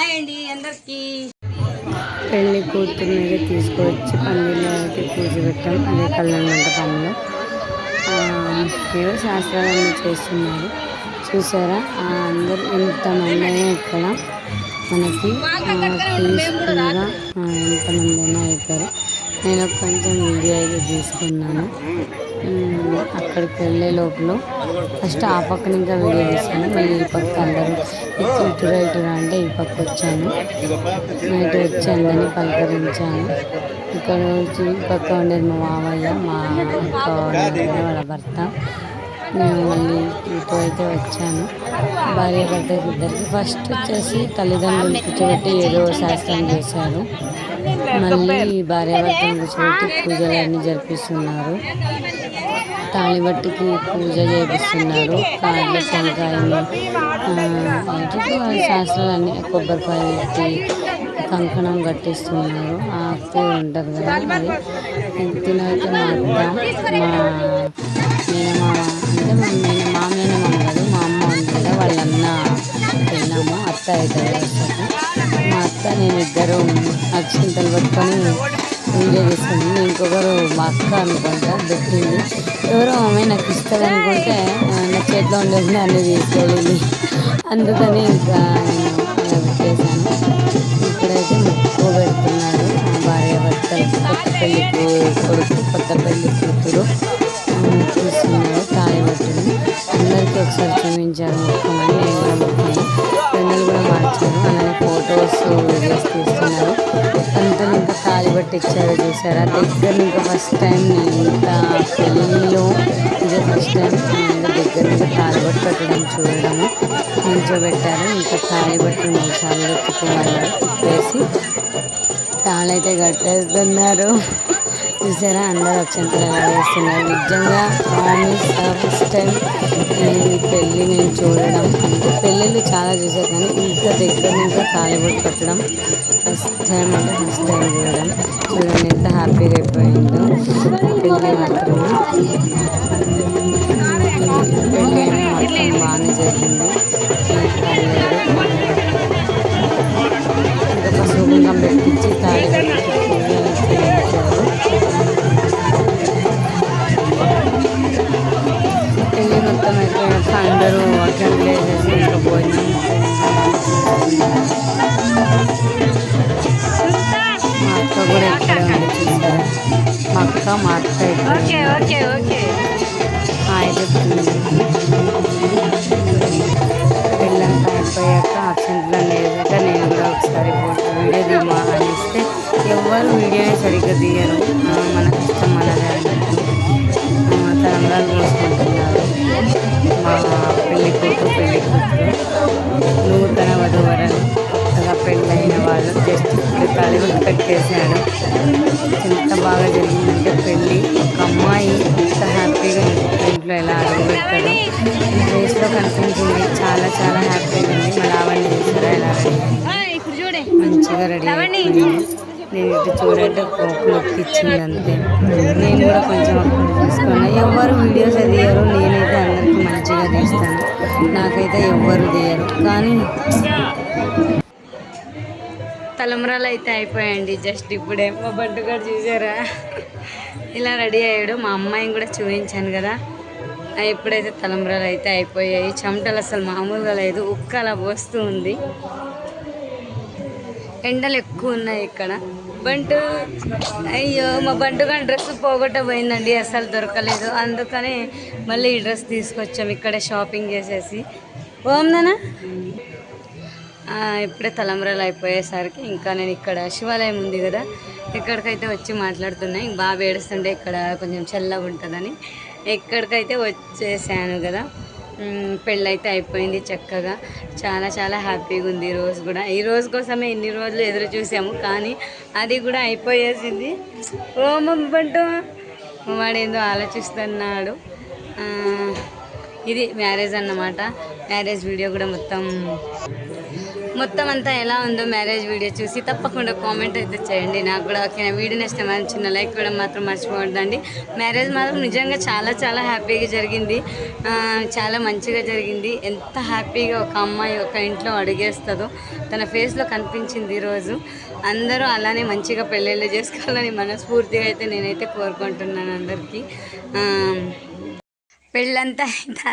అయ్యండి అందరికి పెళ్లి కూతురుని తీసుకొచ్చి పందిలో అయితే పూజ పెట్టాం. అదే కళ్యాణ మండపంలో ఏవో శాస్త్రాలన్నీ చేస్తున్నారు. చూసారా అందరు ఎంతమంది అయినా ఇక్కడ మనకి పీస్ఫుల్గా ఎంతమంది అయినా అవుతారు. నేను కొంచెం వీడియో అయితే తీసుకున్నాను. అక్కడికి వెళ్ళే లోపల ఫస్ట్ ఆ పక్కన ఇంకా వీడియో తీసాను. మళ్ళీ ఈ పక్క అందరూ ఇటురా ఇటురా అంటే ఈ పక్క వచ్చాను. ఇటు వచ్చి అందరినీ పలకరించాను. ఇక్కడ వచ్చి ఈ పక్క ఉండేది మా మామయ్య, మా అక్క వాళ్ళ భర్త. నేను మళ్ళీ ఇటు అయితే వచ్చాను. భార్య భర్తకి ఇద్దరికి ఫస్ట్ వచ్చేసి తల్లిదండ్రులు కూర్చోబెట్టి ఏదో శాస్త్రం చేశారు. మళ్ళీ భార్య భర్తను కూర్చోబెట్టి పూజలన్నీ జరిపిస్తున్నారు. తాళిబట్టికి పూజ చేపిస్తున్నారు. కాళ్ళ శంకాయని శాస్త్రాలన్నీ కొబ్బరికాయ పెట్టి కంకణం కట్టిస్తున్నారు. ఆ అక్క ఉంటుంది కదా అది తినైతే మా అత్త మా మేనమామ కాదు మా అమ్మ ఉంది కదా వాళ్ళన్న వెళ్ళాము. అత్త అయితే మా అత్త నేను ఇద్దరు అక్షింతలు పట్టుకొని వీడియో తీసుకుంది. ఇంకొకరు మా అక్క అనుకుంటా పెట్టింది. ఎవరో ఆమె నాకు ఇస్తుంది అనుకుంటే నా చేతిలో ఉండేది అన్నీ తీసుకెళ్ళింది. అందుకని ఇంకా నేను అలా పెట్టేశాను. ఇక్కడైతే ముక్కు పెడుతున్నారు భార్య భర్తలు. కొత్త పెళ్లి కొడుకు కొత్త పెళ్లి కూతురు తీస్తున్నారు తాళిబట్టుని. అందరికీ ఒకసారి చూపించారు ముక్కమని. నేను కూడా ముక్కని పెన్నులు కూడా మార్చారు. అలానే ఫొటోస్ వీడియోస్ తీస్తున్నారు. అంతా ఇంకా తాళిబట్టి ఇచ్చారు చూసారా దగ్గర. ఇంకా ఫస్ట్ టైం నేను ఇంత పెళ్ళిలో ఇదే ఫస్ట్ టైం దగ్గర ఇంకా తాళిబట్టు పెట్టడం చూడడము. నిల్చోబెట్టారు. ఇంకా తాళిబట్టు 3 సార్లు తిప్పుమన్నారు. తిప్పేసి తాళైతే కట్టేస్తున్నారు. చూసారా అందరూ అక్షంతలు ఎలా వేస్తున్నారు. నిజంగా ఫస్ట్ టైం ఈ పెళ్ళి నేను చూడడం. అంటే పెళ్ళిళ్ళు చాలా చూసాను కానీ ఇంత దగ్గర ఇంకా తాళిబొట్టు కట్టడం ఫస్ట్ టైం చూడడం. చూడండి ఎంత హ్యాపీగా అయిపోయిందో పెళ్ళి మాత్రం. పెళ్ళి మొత్తం బాగానే జరిగింది. ఇంకా పసుపు కుంకం పెట్టించి తాళిబొట్టు పెళ్ళి మొత్తం అయిపోయాక అందరూ అక్షంతలు వేసేసి ఇంకా భోజనం మా అక్క కూడా ఇక్కడే ఉంది చూసారా. మా అక్క మా అక్క హాయ్ చెప్తుంది. పెళ్ళంతా అయిపోయాక అక్షంతలు వేసాక నేను కూడా ఒకసారి వీడియో తీమా అని ఇస్తే ఎవరు వీడియోని సరిగ్గా తీయరు. మన కష్టం మనదే అన్నట్టు తలంబ్రాలు పోసుకుంటున్నారు. మా పెళ్లి కూతురు నూతన వధూవరులు కొత్తగా పెళ్ళైన వాళ్ళు జస్ట్ ఇప్పుడు తాళిబొట్టు కట్టేశాడు. ఎంత బాగా జరిగిందంటే పెళ్ళి. ఒక అమ్మాయి ఎంత హ్యాపీగా ఇంట్లో ఎలా అడుగు పెడతారో ఫేస్లో కనిపించింది. చాలా చాలా హ్యాపీగా ఉంది. మళ్ళీ అవన్నీ చేశారా ఎలా రెడీ మంచిగా రెడీ అయిపోయింది. నేను ఇటు చూడంటే లుక్ ఇచ్చింది అంతే. నేను కూడా కొంచెం అప్పుడు తీసుకున్నా. ఎవరు వీడియోస్ తీయరు. నేనైతే అందరికీ మంచిగా తీస్తాను. నాకైతే ఎవ్వరు తీయరు. కానీ తలంబ్రాలు అయితే అయిపోయాయండి. జస్ట్ ఇప్పుడే మా బంటు కూడా చూసారా ఇలా రెడీ అయ్యాడు. మా అమ్మాయిని కూడా చూపించాను కదా. ఎప్పుడైతే తలంబ్రాలు అయితే అయిపోయాయి. చెమటలు అసలు మామూలుగా లేదు. ఉక్క అలా పోస్తూ ఉంది. ఎండలు ఎక్కువ ఉన్నాయి ఇక్కడ. బంటు అయ్యో మా బంటు కానీ డ్రెస్ పోగొట్టబోయిందండి. అసలు దొరకలేదు. అందుకని మళ్ళీ ఈ డ్రెస్ తీసుకొచ్చాం ఇక్కడే షాపింగ్ చేసేసి. ఓందనా ఇప్పుడే తలంబ్రాలు అయిపోయేసరికి ఇంకా నేను ఇక్కడ శివాలయం ఉంది కదా ఇక్కడికైతే వచ్చి మాట్లాడుతున్నాయి. బాగా ఏడుస్తుంటే ఇక్కడ కొంచెం చల్లగా ఉంటుందని ఇక్కడికైతే వచ్చేసాను కదా. పెళ్ళైతే అయిపోయింది చక్కగా. చాలా చాలా హ్యాపీగా ఉంది. ఈరోజు కూడా ఈ రోజు కోసమే ఇన్ని రోజులు ఎదురు చూసాము కానీ అది కూడా అయిపోయేసింది. ఓ బంటు వాడేందో ఆలోచిస్తున్నాడు. ఇది మ్యారేజ్ అన్నమాట. మ్యారేజ్ వీడియో కూడా మొత్తం మొత్తం అంతా ఎలా ఉందో మ్యారేజ్ వీడియో చూసి తప్పకుండా కామెంట్ అయితే చేయండి. నాకు కూడా ఓకే వీడియో నచ్చితే చిన్న లైక్ ఇవ్వడం మాత్రం మర్చిపోవద్దండి. మ్యారేజ్ మాత్రం నిజంగా చాలా చాలా హ్యాపీగా జరిగింది, చాలా మంచిగా జరిగింది. ఎంత హ్యాపీగా ఒక అమ్మాయి ఒక ఇంట్లో అడుగేస్తుందో తన ఫేస్లో కనిపించింది ఈరోజు. అందరూ అలానే మంచిగా పెళ్ళిళ్ళు చేసుకోవాలని మనస్ఫూర్తిగా అయితే నేనైతే కోరుకుంటున్నాను అందరికీ. పెళ్ళంతా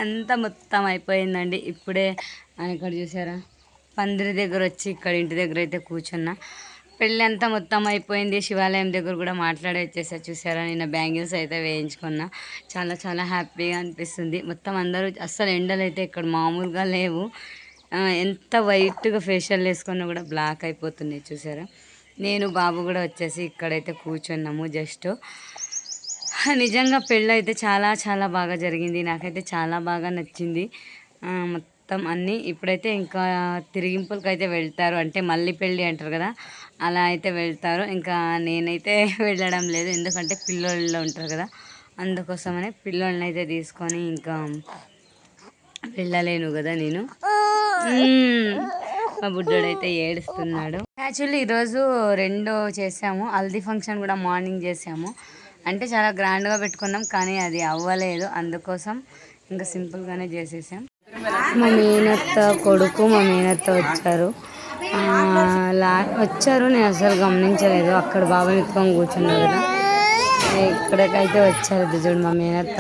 అంతా మొత్తం అయిపోయిందండి. ఇప్పుడే ఇక్కడ చూసారా పందిరి దగ్గర వచ్చి ఇక్కడ ఇంటి దగ్గర అయితే కూర్చున్నా. పెళ్ళి అంతా మొత్తం అయిపోయింది. శివాలయం దగ్గర కూడా మాట్లాడి వచ్చేసా. చూసారా నిన్న బ్యాంగిల్స్ అయితే వేయించుకున్నా. చాలా చాలా హ్యాపీగా అనిపిస్తుంది. మొత్తం అందరూ అస్సలు ఎండలు అయితే ఇక్కడ మామూలుగా లేవు. ఎంత వైట్గా ఫేషియల్ వేసుకున్నా కూడా బ్లాక్ అయిపోతున్నాయి. చూసారా నేను బాబు కూడా వచ్చేసి ఇక్కడైతే కూర్చున్నాము. జస్ట్ నిజంగా పెళ్ళి అయితే చాలా చాలా బాగా జరిగింది. నాకైతే చాలా బాగా నచ్చింది మొత్తం అన్నీ. ఇప్పుడైతే ఇంకా తిరిగింపులకి అయితే వెళ్తారు, అంటే మళ్ళీ పెళ్ళి అంటారు కదా, అలా అయితే వెళ్తారు. ఇంకా నేనైతే వెళ్ళడం లేదు, ఎందుకంటే పిల్లోళ్ళు ఉంటారు కదా, అందుకోసమనే పిల్లోళ్ళని అయితే తీసుకొని ఇంకా వెళ్ళలేను కదా నేను. మా బుడ్డోడైతే ఏడుస్తున్నాడు. యాక్చువల్లీ ఈరోజు 2 చేసాము. హల్దీ ఫంక్షన్ కూడా మార్నింగ్ చేసాము. అంటే చాలా గ్రాండ్గా పెట్టుకున్నాం, కానీ అది అవ్వలేదు. అందుకోసం ఇంకా సింపుల్గానే చేసేసాం. మా మేనత్త కొడుకు మా మేనత్త వచ్చారు. నేను అసలు గమనించలేదు. అక్కడ బాబాని ఎత్తుకొని కూర్చున్నారు కదా, ఇక్కడికైతే వచ్చారు. చూడు మా మేనత్త.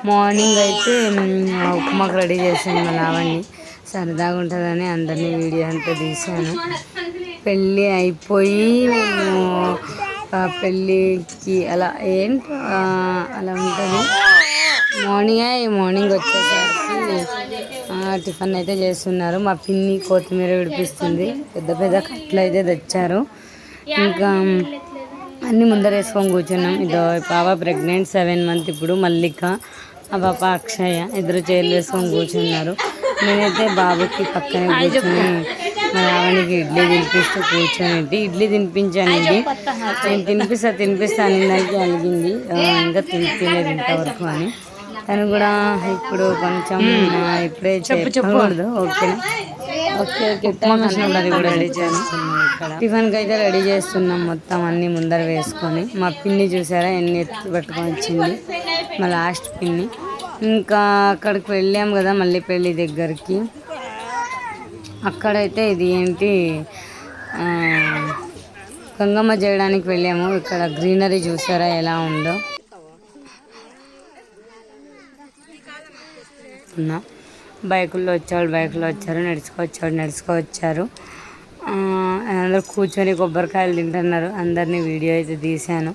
మార్నింగ్ అయితే ఉప్మాకు రెడీ చేశాను మా లావణ్ణి, సరదాగా ఉంటుందని అందరినీ వీడియో అంతా తీశాను. పెళ్ళి అయిపోయి పెళ్ళికి అలా అలా ఉంటుంది. మార్నింగ్ వచ్చేసరికి టిఫిన్ అయితే చేస్తున్నారు. మా పిన్ని కొత్తిమీర విడిపిస్తుంది. పెద్ద పెద్ద కట్లు అయితే తెచ్చారు. ఇంకా అన్నీ ముందర వేసుకొని కూర్చున్నాం. ఇదో పాప ప్రెగ్నెంట్ 7 months ఇప్పుడు. మల్లిక ఆ పాప అక్షయ ఇద్దరు చైర్లు వేసుకొని కూర్చున్నారు. నేనైతే బాబుకి పక్కనే కూర్చొని మా రావణికి ఇడ్లీ తినిపిస్తూ కూర్చొని ఇడ్లీ తినిపించానండి. నేను తినిపిస్తా అన్నదానికి అలిగింది, ఇంకా తినలేదు ఇంతవరకు అని. తను కూడా ఇప్పుడు కొంచెం ఇప్పుడే చెప్పకూడదు. ఓకే అది కూడా రెడీ చేస్తున్నాం. ఇక్కడ టిఫిన్కి అయితే రెడీ చేస్తున్నాం. మొత్తం అన్నీ ముందర వేసుకొని. మా పిన్ని చూసారా ఎన్ని ఎత్తు పట్టుకొని వచ్చింది, మా లాస్ట్ పిన్ని. ఇంకా అక్కడికి వెళ్ళాము కదా మళ్ళీ పెళ్ళి దగ్గరికి. అక్కడైతే ఇది ఏంటి గంగమ్మ చేయడానికి వెళ్ళాము. ఇక్కడ గ్రీనరీ చూసారా ఎలా ఉందో. బైకుల్లో వచ్చారు, నడుచుకొచ్చారు. అందరూ కూర్చొని కొబ్బరికాయలు తింటున్నారు. అందరినీ వీడియో అయితే తీశాను.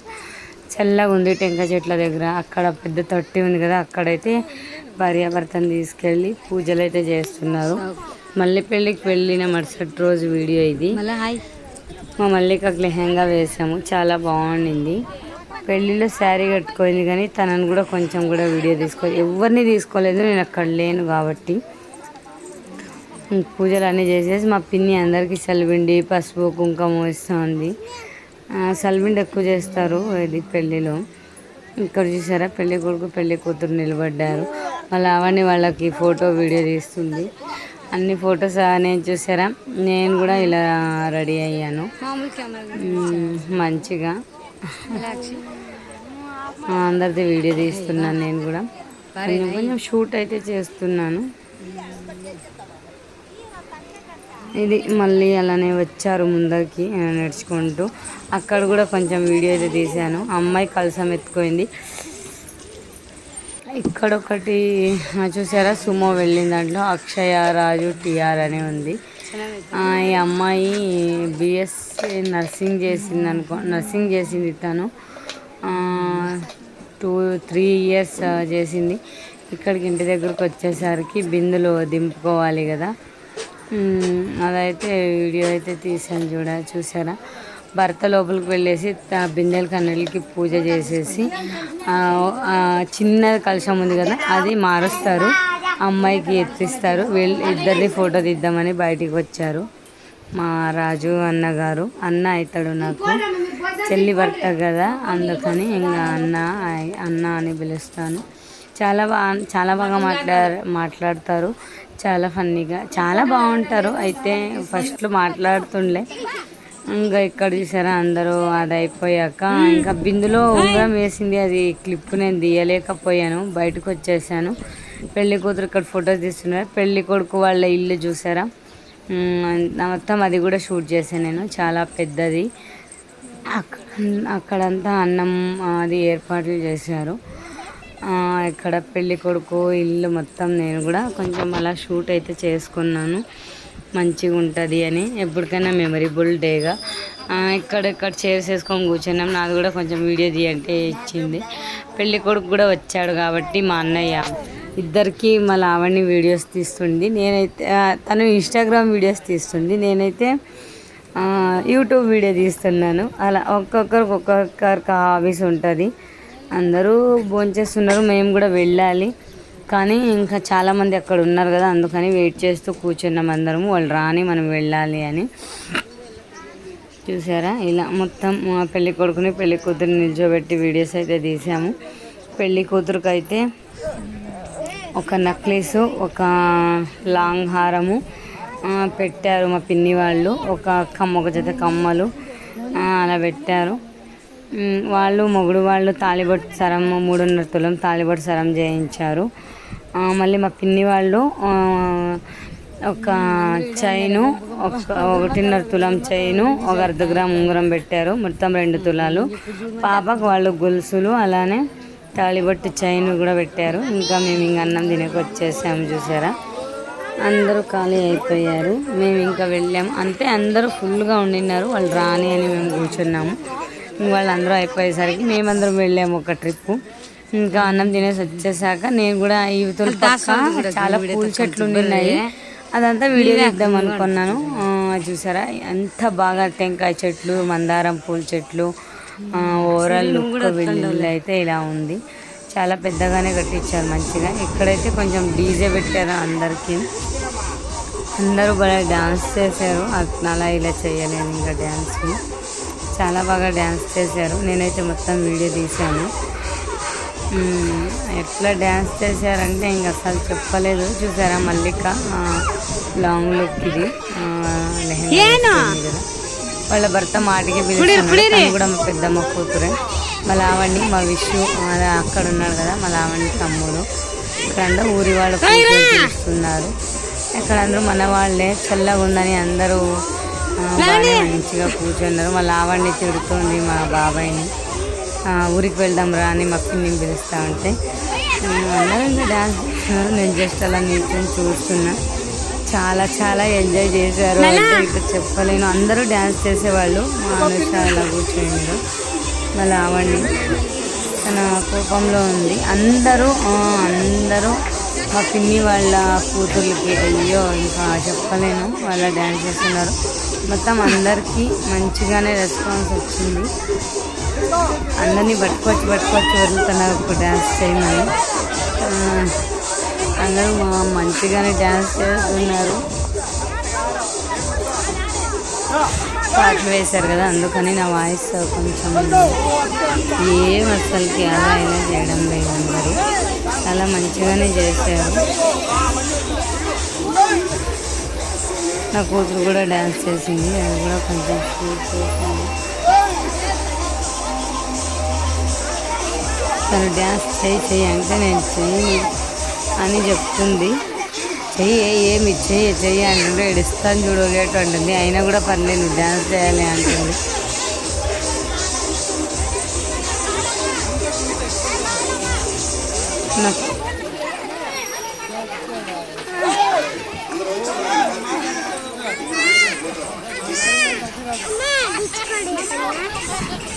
చల్లగా ఉంది టెంకాయ చెట్ల దగ్గర. అక్కడ పెద్ద తొట్టి ఉంది కదా, అక్కడైతే భార్యాభర్తను తీసుకెళ్ళి పూజలు అయితే చేస్తున్నారు. మళ్ళీ పెళ్ళికి వెళ్ళిన మరుసటి రోజు వీడియో ఇది. మా మల్లికకు లెహంగా వేసాము, చాలా బాగుండింది. పెళ్ళిలో శారీ కట్టుకోయింది, కానీ తనను కూడా కొంచెం కూడా వీడియో ఎవరిని తీసుకోలేదు, నేను అక్కడ లేను కాబట్టి. పూజలు అన్నీ చేసేసి మా పిన్ని అందరికీ సలిబిండి పసుపు కుంకుమ ఇస్తుంది. సలిబిండి ఎక్కువ చేస్తారు ఇది పెళ్ళిలో. ఇక్కడ చూసారా పెళ్ళి కొడుకు పెళ్ళి కూతురు నిలబడ్డారు. అవన్నీ వాళ్ళకి ఫోటో వీడియో తీస్తుంది. అన్ని ఫొటోస్ నేను చూసారా, నేను కూడా ఇలా రెడీ అయ్యాను మంచిగా. అందరిది వీడియో తీస్తున్నాను. నేను కూడా కొంచెం షూట్ అయితే చేస్తున్నాను. ఇది మళ్ళీ అలానే వచ్చారు ముందరికి నడుచుకుంటూ. అక్కడ కూడా కొంచెం వీడియో అయితే తీశాను. అమ్మాయి కలసం ఎత్తుకోయింది. ఇక్కడ ఒకటి చూసారా సుమో వెళ్ళింది, దాంట్లో అక్షయ రాజు టిఆర్ అని ఉంది. ఈ అమ్మాయి బిఎస్సి నర్సింగ్ చేసింది తను. 2-3 years చేసింది. ఇక్కడికి ఇంటి దగ్గరకు వచ్చేసరికి బిందులు దింపుకోవాలి కదా, అదైతే వీడియో అయితే తీసాను చూసారా. భర్త లోపలికి వెళ్ళేసి బిందెల కన్నెలకి పూజ చేసేసి చిన్న కలశం ఉంది కదా అది మారుస్తారు, అమ్మాయికి ఎత్తిస్తారు. ఇద్దరిది ఫోటో తీద్దామని బయటికి వచ్చారు మా రాజు అన్నగారు. అన్న అవుతాడు నాకు, చెల్లి భర్త కదా, అందుకని ఇంకా అన్న అని పిలుస్తాను. చాలా బాగా మాట్లాడతారు, చాలా ఫన్నీగా, చాలా బాగుంటారు. అయితే ఫస్ట్లో మాట్లాడుతుండే, ఇంకా ఇక్కడ చూసారా అందరూ అది అయిపోయాక ఇంకా బిందులో ఉంగరం వేసింది, అది క్లిప్ నేను తీయలేకపోయాను, బయటకు వచ్చేసాను. పెళ్లి కూతురు ఇక్కడ ఫొటోస్ తీస్తున్నారు, పెళ్లి కొడుకు వాళ్ళ ఇల్లు చూసారా, మొత్తం అది కూడా షూట్ చేశాను నేను, చాలా పెద్దది. అక్కడంతా అన్నం అది ఏర్పాట్లు చేశారు. ఇక్కడ పెళ్ళి కొడుకు ఇల్లు మొత్తం నేను కూడా కొంచెం అలా షూట్ అయితే చేసుకున్నాను, మంచిగా ఉంటుంది అని, ఎప్పటికైనా మెమరబుల్ డేగా. ఇక్కడ చైర్స్ వేసుకొని కూర్చున్నాం, నాది కూడా కొంచెం వీడియో తీయంటే ఇచ్చింది. పెళ్ళి కొడుకు కూడా వచ్చాడు కాబట్టి మా అన్నయ్య ఇద్దరికి మా లావణ్య వీడియోస్ తీస్తుంది, నేనైతే తను ఇన్స్టాగ్రామ్ వీడియోస్ తీస్తుంది, నేనైతే యూట్యూబ్ వీడియో తీస్తున్నాను. అలా ఒక్కొక్కరికి హాబీస్ ఉంటుంది. అందరూ భోంచేస్తున్నారు, మేము కూడా వెళ్ళాలి, కానీ ఇంకా చాలామంది అక్కడ ఉన్నారు కదా, అందుకని వెయిట్ చేస్తూ కూర్చున్నాం అందరము, వాళ్ళు రాని మనం వెళ్ళాలి అని. చూసారా ఇలా మొత్తం పెళ్ళి కొడుకుని పెళ్ళి కూతురు నిల్చోబెట్టి వీడియోస్ అయితే తీసాము. పెళ్ళి కూతురుకి అయితే ఒక నెక్లెసు, ఒక లాంగ్ హారము పెట్టారు మా పిన్ని వాళ్ళు, ఒక జత కమ్మలు అలా పెట్టారు. వాళ్ళు మొగుడు వాళ్ళు తాళిబొట్టు సరం 3.5 తులం తాళిబొట్టు సరం చేయించారు. మళ్ళీ మా పిన్ని వాళ్ళు ఒక చైను, 1.5 తులం చైను, ఒక 1/2 గ్రామ్ ఉంగరం పెట్టారు, మొత్తం 2 తులాలు. పాపకు వాళ్ళు గొలుసులు, అలానే తాళిబొట్టు చైన్ కూడా పెట్టారు. ఇంకా మేము ఇంకా అన్నం తినేకి వచ్చేసాము. చూసారా అందరూ ఖాళీ అయిపోయారు, మేము ఇంకా వెళ్ళాము. అంతే అందరూ ఫుల్గా ఉండినారు, వాళ్ళు రాని అని మేము కూర్చున్నాము. వాళ్ళందరూ అయిపోయేసరికి మేమందరం వెళ్ళాము ఒక ట్రిప్పు. ఇంకా అన్నం తినేసి వచ్చేసాక నేను కూడా యువతల పక్క చాలా పూల చెట్లు ఉన్నాయి, అదంతా వీడియో తీద్దాం అనుకున్నాను. చూసారా ఎంత బాగా టెంకాయ చెట్లు, మందారం పూల చెట్లు, ఓవరాల్ లుక్ వీళ్ళు అయితే ఇలా ఉంది. చాలా పెద్దగానే కట్టించారు మంచిగా. ఇక్కడైతే కొంచెం డీజే పెట్టారు, అందరూ బాగా డ్యాన్స్ చేశారు. అలా ఇలా చేయలేను ఇంకా డ్యాన్స్, చాలా బాగా డ్యాన్స్ చేశారు. నేనైతే మొత్తం వీడియో తీశాను. ఎట్లా డ్యాన్స్ చేశారంటే ఇంక అసలు చెప్పలేదు. చూసారా మల్లిక లాంగ్ లుక్ ఇది, లెహంగా కదా, వాళ్ళ భర్త మాటికి పిలుస్తున్నాడు, కూడా మా పెద్దమ్మ కూతురే. మా లావణ్ణి, మా విషు అక్కడ ఉన్నాడు కదా, మా లావణ్ణి తమ్ముడు. ఇక్కడ ఊరి వాళ్ళు పిలుస్తున్నారు. ఇక్కడ అందరూ మన వాళ్ళే, చల్లగా ఉందని అందరూ మంచిగా కూర్చున్నారు. మా లావణ్ణి తిడుతుంది మా బాబాయ్ని, ఊరికి వెళ్దాం రా అని మా పిన్నిని పిలుస్తూ ఉంటే అందరూ ఇంకా డ్యాన్స్ చేస్తున్నారు. నేను జస్ట్ అలా నిల్చొని చూస్తున్నా. చాలా చాలా ఎంజాయ్ చేశారు, అంటే ఇక్కడ చెప్పలేను. అందరూ డ్యాన్స్ చేసేవాళ్ళు. మా అనుష అలా కూర్చున్నారు. మా లావణ్ణి తన కోపంలో ఉంది. అందరూ మా పిన్ని వాళ్ళ కూతుర్లకి అయ్యో ఇంకా చెప్పలేను, వాళ్ళ డ్యాన్స్ చేస్తున్నారు. మొత్తం అందరికీ మంచిగానే రెస్పాన్స్ వచ్చింది. అందరినీ పట్టుకొచ్చి వదులుతున్నారు ఒక డ్యాన్స్ చేయమని. అందరూ మంచిగానే డ్యాన్స్ చేస్తున్నారు. పాటలు వేశారు కదా, అందుకని నా వాయిస్ కొంచెం ఏం అసలుకి అలా ఇలా చేయడం లేదు. అందరూ చాలా మంచిగానే చేశారు. నా కూతురు కూడా డ్యాన్స్ చేసింది, అది కూడా కొంచెం షూట్ చేసింది. తను డ్యాన్స్ చెయ్యి అంటే నేను చెయ్యి అని చెప్తుంది. ఏమి చెయ్యి అంటుంటే ఏడుస్తాను చూడలేటు అంటుంది. అయినా కూడా పర్లేదు నువ్వు డ్యాన్స్ చేయాలి అంటుంది.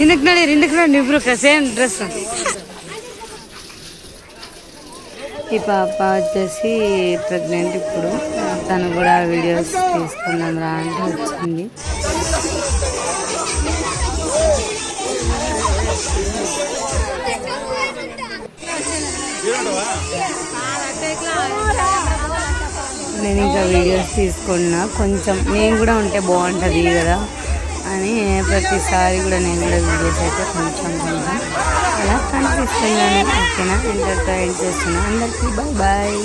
ఇందుకు నడి ఇప్పుడు సేమ్ డ్రెస్. ఈ పాప వచ్చేసి ప్రెగ్నెంట్ ఇప్పుడు, తను కూడా వీడియోస్ తీసుకున్నాను రా అంటే వచ్చింది. నేను ఇంకా వీడియోస్ తీసుకున్నా, కొంచెం నేను కూడా ఉంటే బాగుంటుంది కదా, అని ప్రతిసారి కూడా నేను కూడా వీడియోస్ అయితే కొంచెం కొంచెం అలా కనిపిస్తున్నాను. ఓకేనా, ఇంతటితో ఎండ్ చేస్తున్నాను. అందరికీ బాయ్ బాయ్.